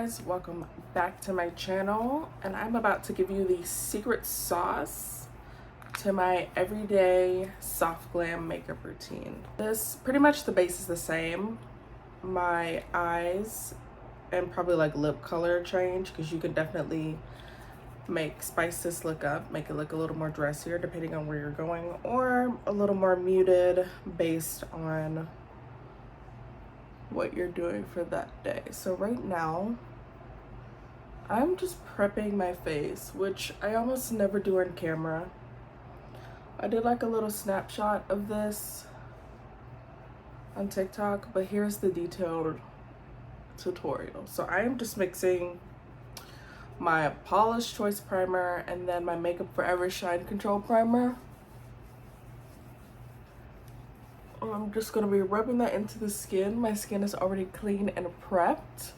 guys, welcome back to my channel, and I'm about to give you the secret sauce to my everyday soft glam makeup routine. This pretty much the base is the same. My eyes and probably like lip color change, because you can definitely spice this look up, make it look a little more dressier depending on where you're going, or a little more muted based on what you're doing for that day. So right now I'm just prepping my face, which I almost never do on camera. I did like a little snapshot of this on TikTok, but here's the detailed tutorial. So I am just mixing my Polish Choice primer and then my Makeup Forever Shine Control primer. I'm just going to be rubbing that into the skin. My skin is already clean and prepped.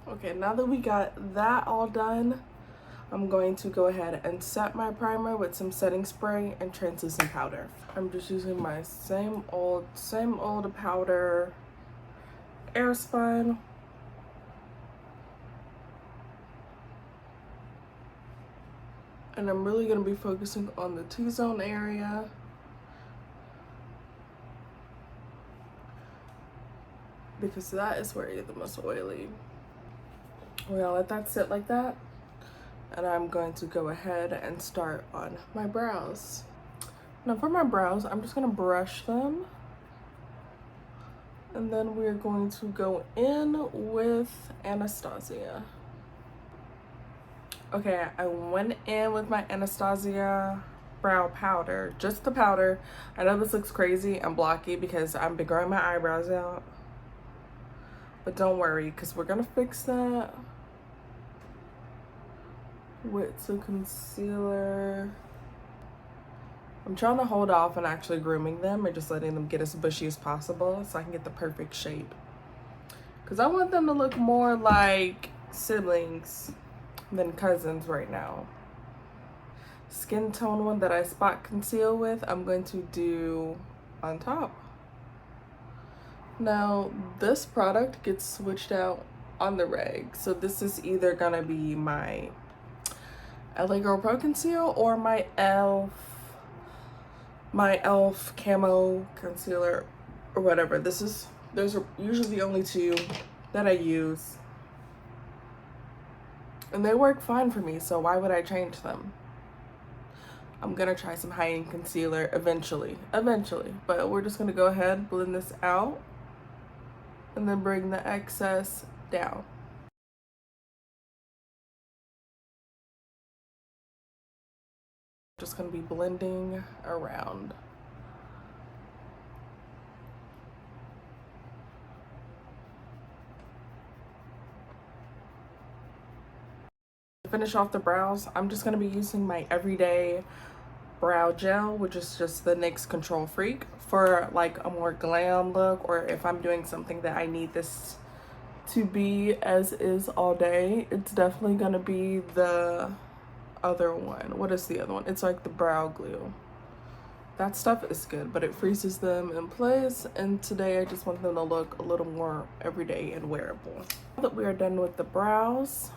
Okay, now that we got that all done, I'm going to go ahead and set my primer with some setting spray and translucent powder. I'm just using my same old powder Airspun. And I'm really going to be focusing on the T-zone area. Because that is where you're the most oily. We're going to let that sit like that. And I'm going to go ahead and start on my brows. Now for my brows, I'm just going to brush them. And then we're going to go in with Anastasia. Okay, I went in with my Anastasia brow powder, just the powder. I know this looks crazy and blocky because I've been growing my eyebrows out. But don't worry, because we're gonna fix that with some concealer. I'm trying to hold off on actually grooming them or just letting them get as bushy as possible so I can get the perfect shape. Because I want them to look more like siblings than cousins right now. Skin tone one that I spot conceal with, I'm going to do on top. Now this product gets switched out on the reg, so this is either gonna be my LA Girl Pro Conceal or my e.l.f. camo concealer or whatever. Those are usually the only two that I use. And they work fine for me, so why would I change them? I'm gonna try some high-end concealer eventually, but we're just gonna go ahead, blend this out, and then bring the excess down. Just gonna be blending around. To finish off the brows, I'm just gonna be using my everyday brow gel, which is just the NYX Control Freak, for like a more glam look, or if I'm doing something that I need this to be as is all day. It's definitely gonna be the other one. What is the other one? It's like the brow glue. That stuff is good, but it freezes them in place, and today I just want them to look a little more everyday and wearable. Now that we are done with the brows,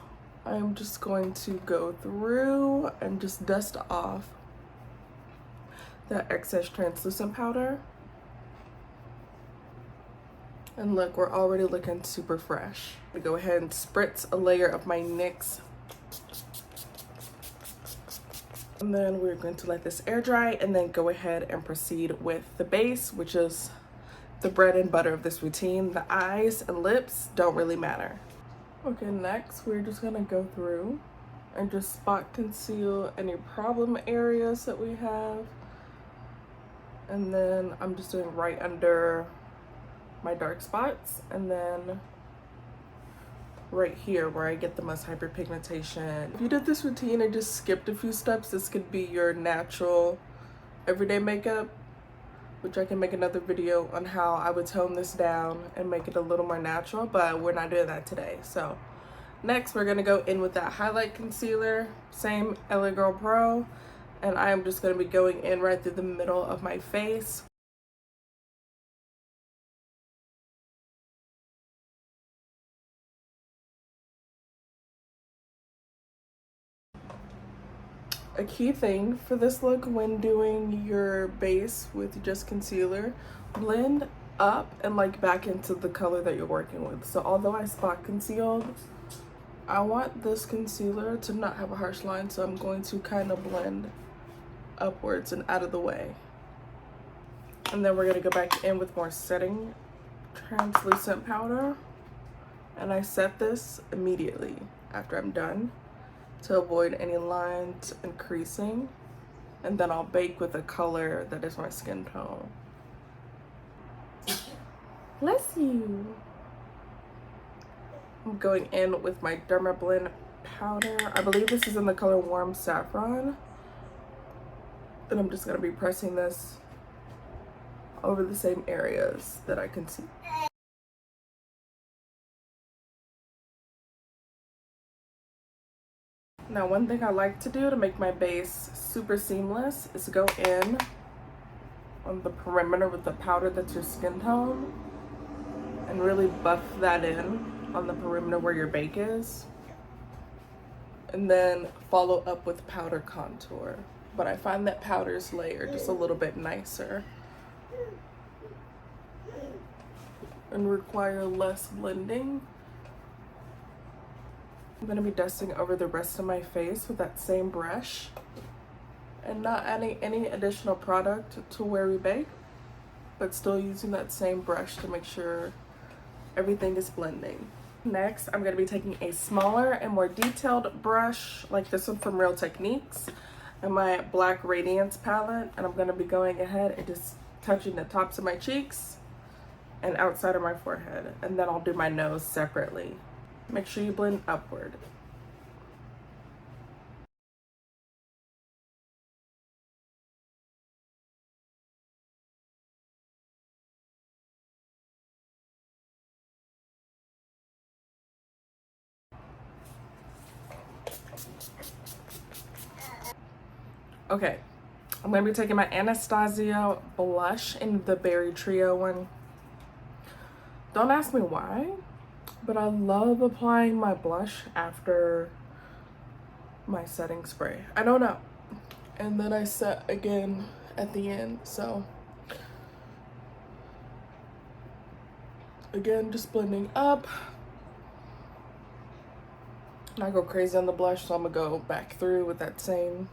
I'm just going to go through and just dust off that excess translucent powder. And look, we're already looking super fresh. I go ahead and spritz a layer of my NYX. And then we're going to let this air dry and then go ahead and proceed with the base, which is the bread and butter of this routine. The eyes and lips don't really matter. Okay, next we're just gonna go through and just spot conceal any problem areas that we have. And then I'm just doing right under my dark spots, and then right here where I get the most hyperpigmentation. If you did this routine and just skipped a few steps, this could be your natural everyday makeup, which I can make another video on how I would tone this down and make it a little more natural, but we're not doing that today. So next we're gonna go in with that highlight concealer, same LA Girl Pro, and I am just gonna be going in right through the middle of my face. a key thing for this look when doing your base with just concealer, blend up and like back into the color that you're working with. So although I spot concealed, I want this concealer to not have a harsh line, so I'm going to kind of blend upwards and out of the way. And then we're gonna go back in with more setting translucent powder. And I set this immediately after I'm done to avoid any lines and creasing. And then I'll bake with a color that is my skin tone. Bless you. I'm going in with my Dermablend powder. I believe this is in the color Warm Saffron. And I'm just gonna be pressing this over the same areas that I can see. Now, one thing I like to do to make my base super seamless is go in on the perimeter with the powder that's your skin tone and really buff that in on the perimeter where your bake is. And then follow up with powder contour. But I find that powders layer just a little bit nicer and require less blending. I'm gonna be dusting over the rest of my face with that same brush and not adding any additional product to where we bake, but still using that same brush to make sure everything is blending. Next, I'm gonna be taking a smaller and more detailed brush like this one from Real Techniques and my Black Radiance palette, and I'm gonna be going ahead and just touching the tops of my cheeks and outside of my forehead, and then I'll do my nose separately. Make sure you blend upward. Okay, I'm gonna be taking my Anastasia blush in the Berry Trio one. Don't ask me why, but I love applying my blush after my setting spray. I don't know. And then I set again at the end, so. Again, just blending up. And I go crazy on the blush, so I'm gonna go back through with that same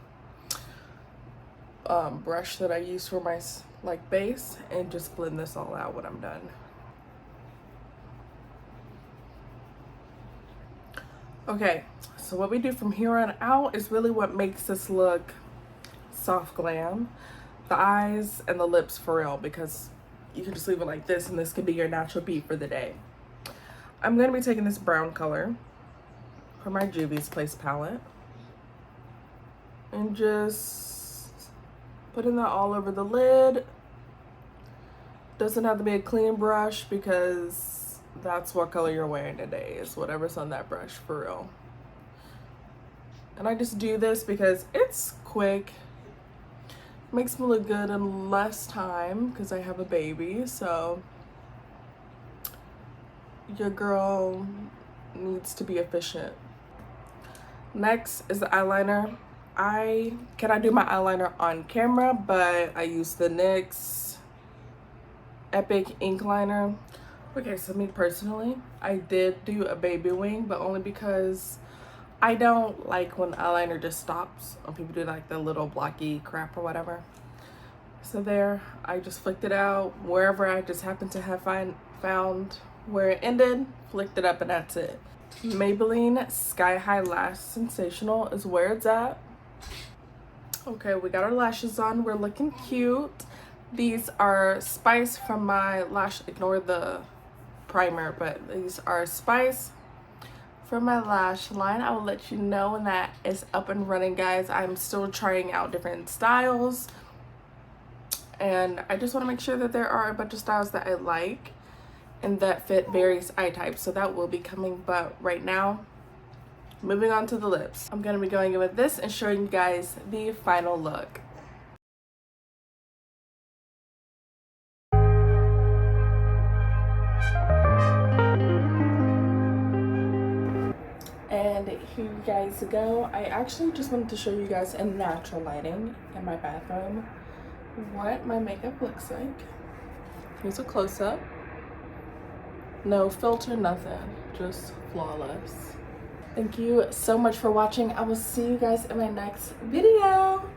brush that I use for my like base and just blend this all out when I'm done. Okay, so what we do from here on out is really what makes this look soft glam. The eyes and the lips for real, because you can just leave it like this and this could be your natural beat for the day. I'm gonna be taking this brown color from my Juvia's Place palette and just putting that all over the lid. Doesn't have to be a clean brush because that's what color you're wearing today, is whatever's on that brush for real. And I just do this because it's quick, makes me look good in less time because I have a baby, so your girl needs to be efficient. Next is the eyeliner. I cannot do my eyeliner on camera, but I use the NYX Epic ink liner. Okay, so me personally, I did do a baby wing, but only because I don't like when eyeliner just stops, when people do like the little blocky crap or whatever. So there, I just flicked it out wherever I just happened to have found where it ended, flicked it up, and that's it. Maybelline Sky High Lash Sensational is where it's at. Okay, we got our lashes on. We're looking cute. These are Spice from my lash, ignore the primer, but these are Spice from my lash line. I will let you know when that is up and running, guys. I'm still trying out different styles, and I just want to make sure that there are a bunch of styles that I like and that fit various eye types, so that will be coming. But right now, moving on to the lips, I'm going to be going in with this and showing you guys the final look. And here you guys go. I actually just wanted to show you guys in natural lighting in my bathroom what my makeup looks like. Here's a close-up. No filter, nothing, just flawless. Thank you so much for watching. I will see you guys in my next video.